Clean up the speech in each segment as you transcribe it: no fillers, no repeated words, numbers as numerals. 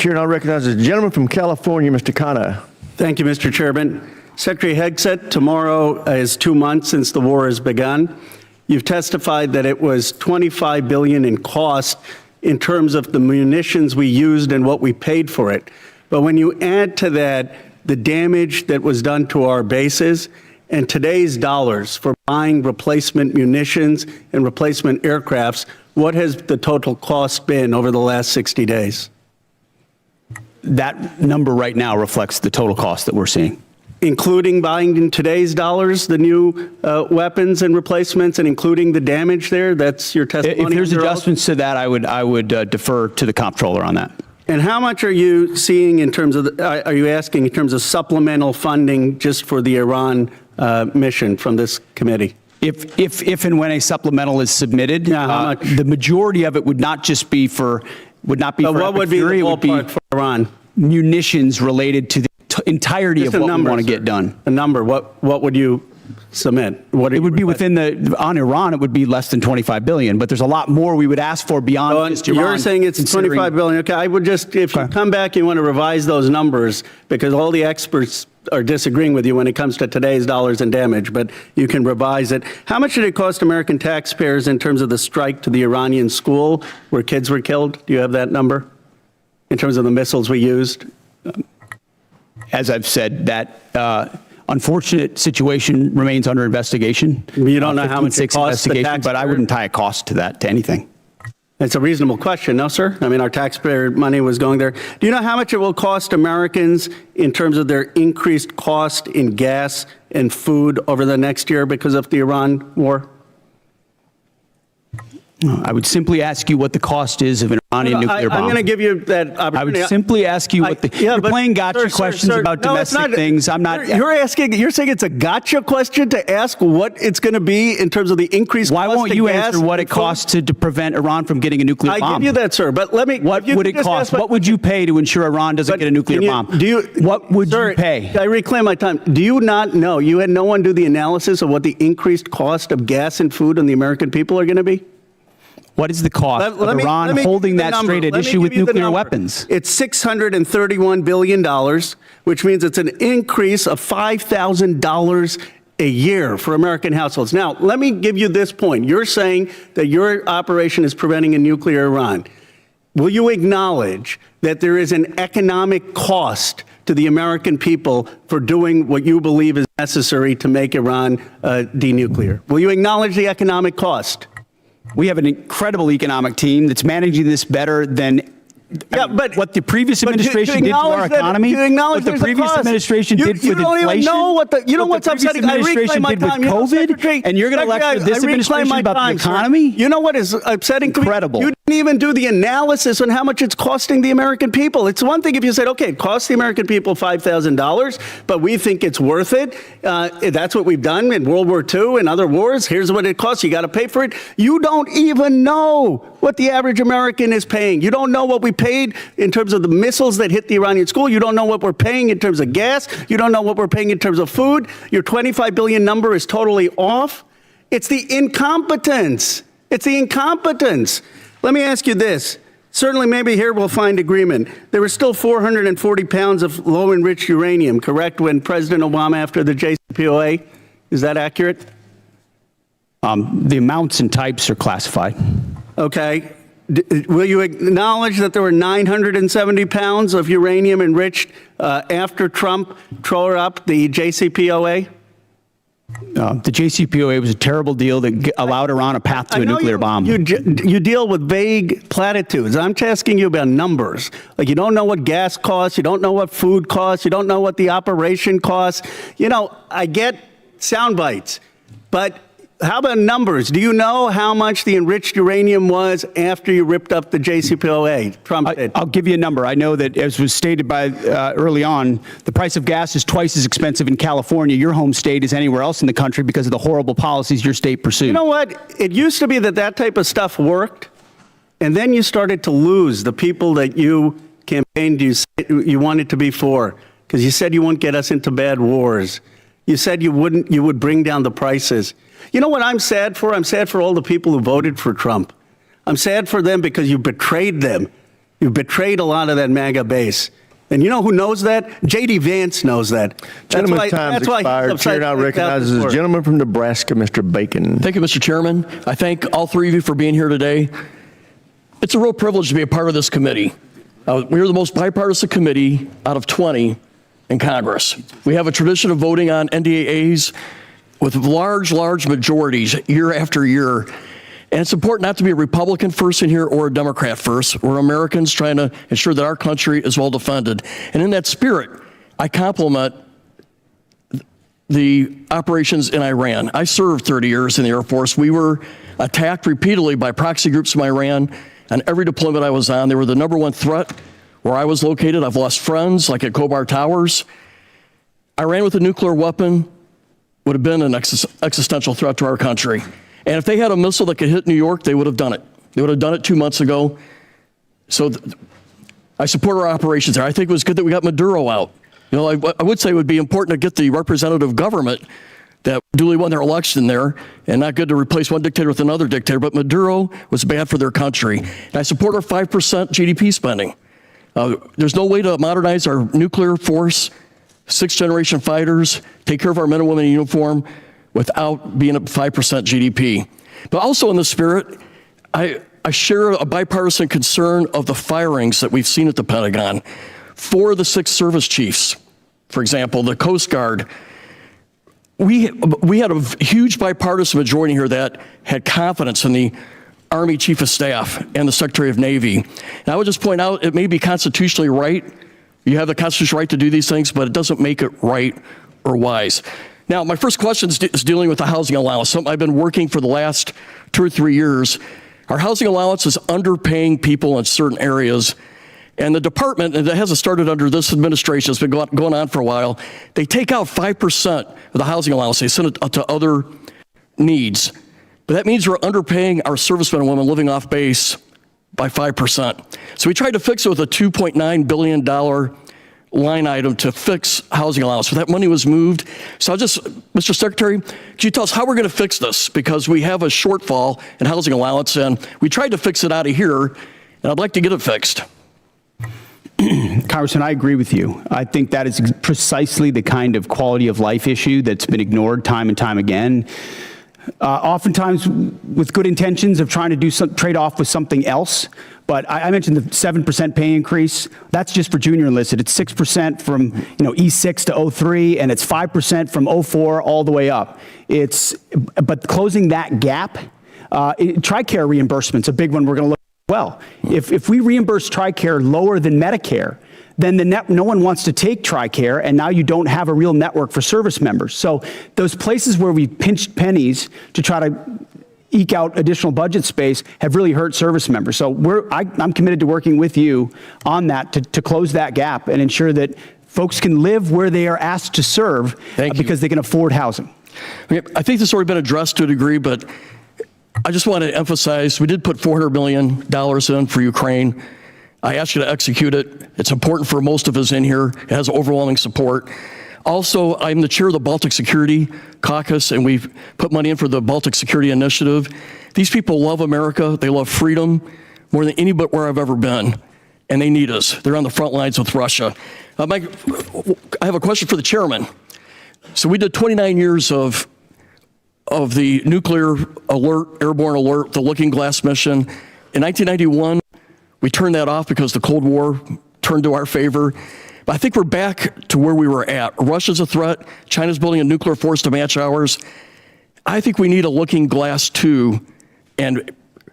Chair now recognizes the gentleman from California, Mr. Khanna. Thank you, Mr. Chairman. Secretary Hegseth, tomorrow is 2 months since the war has begun. You've testified that it was $25 billion in cost in terms of the munitions we used and what we paid for it. But when you add to that the damage that was done to our bases and today's dollars for buying replacement munitions and replacement aircrafts, what has the total cost been over the last 60 days? That number right now reflects the total cost that we're seeing. Including buying in today's dollars the new weapons and replacements, and including the damage there? That's your testimony? If there's adjustments to that, I would defer to the comptroller on that. And how much are you seeing in terms of, are you asking in terms of supplemental funding just for the Iran mission from this committee? If and when a supplemental is submitted, the majority of it would not just be for, what would be the ballpark for Iran? Munitions related to the entirety of what we want to get done. A number, what would you submit? It would be within on Iran, it would be less than 25 billion, but there's a lot more we would ask for beyond just Iran. You're saying it's 25 billion. Okay, I would just, if you come back, you want to revise those numbers, because all the experts are disagreeing with you when it comes to today's dollars and damage, but you can revise it. How much did it cost American taxpayers in terms of the strike to the Iranian school where kids were killed? Do you have that number in terms of the missiles we used? As I've said, that unfortunate situation remains under investigation. You don't know how much it costs the taxpayer? But I wouldn't tie a cost to that, to anything. It's a reasonable question, no, sir? I mean, our taxpayer money was going there. Do you know how much it will cost Americans in terms of their increased cost in gas and food over the next year because of the Iran war? I would simply ask you what the cost is of an Iranian nuclear bomb. I'm going to give you that opportunity. I would simply ask you what you're playing gotcha questions about domestic things. I'm not. You're saying it's a gotcha question to ask what it's going to be in terms of the increased cost of gas. Why won't you answer what it costs to prevent Iran from getting a nuclear bomb? I give you that, sir, but let me. What would it cost? What would you pay to ensure Iran doesn't get a nuclear bomb? What would you pay? I reclaim my time. Do you not know? You had no one do the analysis of what the increased cost of gas and food on the American people are going to be? What is the cost of Iran holding that straight at issue with nuclear weapons? It's $631 billion, which means it's an increase of $5,000 a year for American households. Now, let me give you this point. You're saying that your operation is preventing a nuclear Iran. Will you acknowledge that there is an economic cost to the American people for doing what you believe is necessary to make Iran denuclear? Will you acknowledge the economic cost? We have an incredible economic team that's managing this better than what the previous administration did to our economy, what the previous administration did with inflation, what the previous administration did with COVID, and you're going to lecture this administration about the economy? You know what is upsetting? Incredible. You didn't even do the analysis on how much it's costing the American people. It's one thing if you said, okay, it costs the American people $5,000, but we think it's worth it. That's what we've done in World War II and other wars. Here's what it costs. You got to pay for it. You don't even know what the average American is paying. You don't know what we paid in terms of the missiles that hit the Iranian school. You don't know what we're paying in terms of gas. You don't know what we're paying in terms of food. Your 25 billion number is totally off. It's the incompetence. It's the incompetence. Let me ask you this. Certainly, maybe here we'll find agreement. There were still 440 pounds of low-enriched uranium, correct, when President Obama, after the JCPOA? Is that accurate? The amounts and types are classified. Okay. Will you acknowledge that there were 970 pounds of uranium enriched after Trump tore up the JCPOA? The JCPOA was a terrible deal that allowed Iran a path to a nuclear bomb. You deal with vague platitudes. I'm asking you about numbers. Like, you don't know what gas costs, you don't know what food costs, you don't know what the operation costs. You know, I get sound bites, but how about numbers? Do you know how much the enriched uranium was after you ripped up the JCPOA? Trump did. I'll give you a number. I know that, as was stated by early on, the price of gas is twice as expensive in California, your home state, as anywhere else in the country because of the horrible policies your state pursued. You know what? It used to be that that type of stuff worked, and then you started to lose the people that you campaigned you wanted to be for, because you said you wouldn't get us into bad wars. You said you would bring down the prices. You know what I'm sad for? I'm sad for all the people who voted for Trump. I'm sad for them because you betrayed them. You've betrayed a lot of that MAGA base. And you know who knows that? J.D. Vance knows that. Gentleman's time's expired. Chair now recognizes the gentleman from Nebraska, Mr. Bacon. Thank you, Mr. Chairman. I thank all three of you for being here today. It's a real privilege to be a part of this committee. We're the most bipartisan committee out of 20 in Congress. We have a tradition of voting on NDAAs with large majorities year after year. And it's important not to be a Republican first in here or a Democrat first. We're Americans trying to ensure that our country is well defended. And in that spirit, I compliment the operations in Iran. I served 30 years in the Air Force. We were attacked repeatedly by proxy groups from Iran on every deployment I was on. They were the #1 threat where I was located. I've lost friends, like at Khobar Towers. Iran with a nuclear weapon would have been an existential threat to our country. And if they had a missile that could hit New York, they would have done it. They would have done it 2 months ago. So I support our operations there. I think it was good that we got Maduro out. You know, I would say it would be important to get the representative government that duly won their election there, and not good to replace one dictator with another dictator, but Maduro was bad for their country. And I support our 5% GDP spending. There's no way to modernize our nuclear force, 6th-generation fighters, take care of our men and women in uniform without being at 5% GDP. But also in the spirit, I share a bipartisan concern of the firings that we've seen at the Pentagon. 4 of the 6 service chiefs, for example, the Coast Guard. We had a huge bipartisan majority here that had confidence in the Army Chief of Staff and the Secretary of Navy. And I would just point out, it may be constitutionally right. You have the constitutional right to do these things, but it doesn't make it right or wise. Now, my first question is dealing with the housing allowance, something I've been working for the last 2 or 3 years. Our housing allowance is underpaying people in certain areas. And the department, and that hasn't started under this administration, it's been going on for a while, they take out 5% of the housing allowance. They send it to other needs. But that means we're underpaying our servicemen and women living off base by 5%. So we tried to fix it with a $2.9 billion line item to fix housing allowance. But that money was moved. So Mr. Secretary, could you tell us how we're going to fix this? Because we have a shortfall in housing allowance, and we tried to fix it out of here, and I'd like to get it fixed. Congressman, I agree with you. I think that is precisely the kind of quality of life issue that's been ignored time and time again. Oftentimes with good intentions of trying to do some trade-off with something else. But I mentioned the 7% pay increase. That's just for junior enlisted. It's 6% from E6 to 03, and it's 5% from 04 all the way up. But closing that gap, TRICARE reimbursement's a big one we're going to look at as well. If we reimburse TRICARE lower than Medicare, then no one wants to take TRICARE, and now you don't have a real network for service members. So those places where we pinched pennies to try to eke out additional budget space have really hurt service members. So I'm committed to working with you on that to close that gap and ensure that folks can live where they are asked to serve because they can afford housing. I think this has already been addressed to a degree, but I just want to emphasize we did put $400 million in for Ukraine. I asked you to execute it. It's important for most of us in here. It has overwhelming support. Also, I'm the chair of the Baltic Security Caucus, and we've put money in for the Baltic Security Initiative. These people love America. They love freedom more than anywhere I've ever been, and they need us. They're on the front lines with Russia. I have a question for the chairman. So we did 29 years of the nuclear alert, airborne alert, the Looking Glass mission. In 1991, we turned that off because the Cold War turned to our favor. But I think we're back to where we were at. Russia's a threat. China's building a nuclear force to match ours. I think we need a Looking Glass 2 and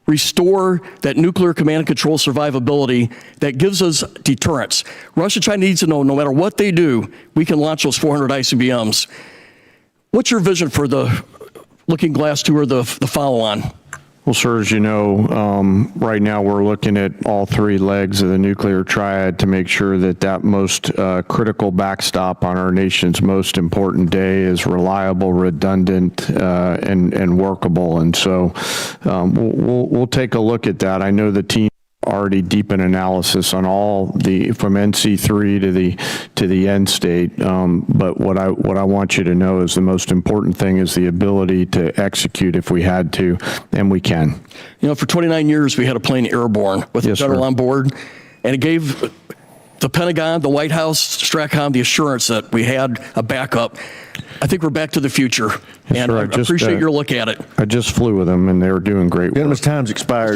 restore that nuclear command and control survivability that gives us deterrence. Russia, China needs to know no matter what they do, we can launch those 400 ICBMs. What's your vision for the Looking Glass 2 or the follow-on? Well, sir, as you know, right now we're looking at all 3 legs of the nuclear triad to make sure that most critical backstop on our nation's most important day is reliable, redundant, and workable. And so we'll take a look at that. I know the team already deep in analysis on all from NC3 to the end state. But what I want you to know is the most important thing is the ability to execute if we had to, and we can. For 29 years we had a plane airborne with a general on board. and it gave the Pentagon, the White House, Stratcom the assurance that we had a backup. I think we're back to the future, and sir, I appreciate your look at it. I just flew with them, and they were doing great work. Gentleman's time's expired.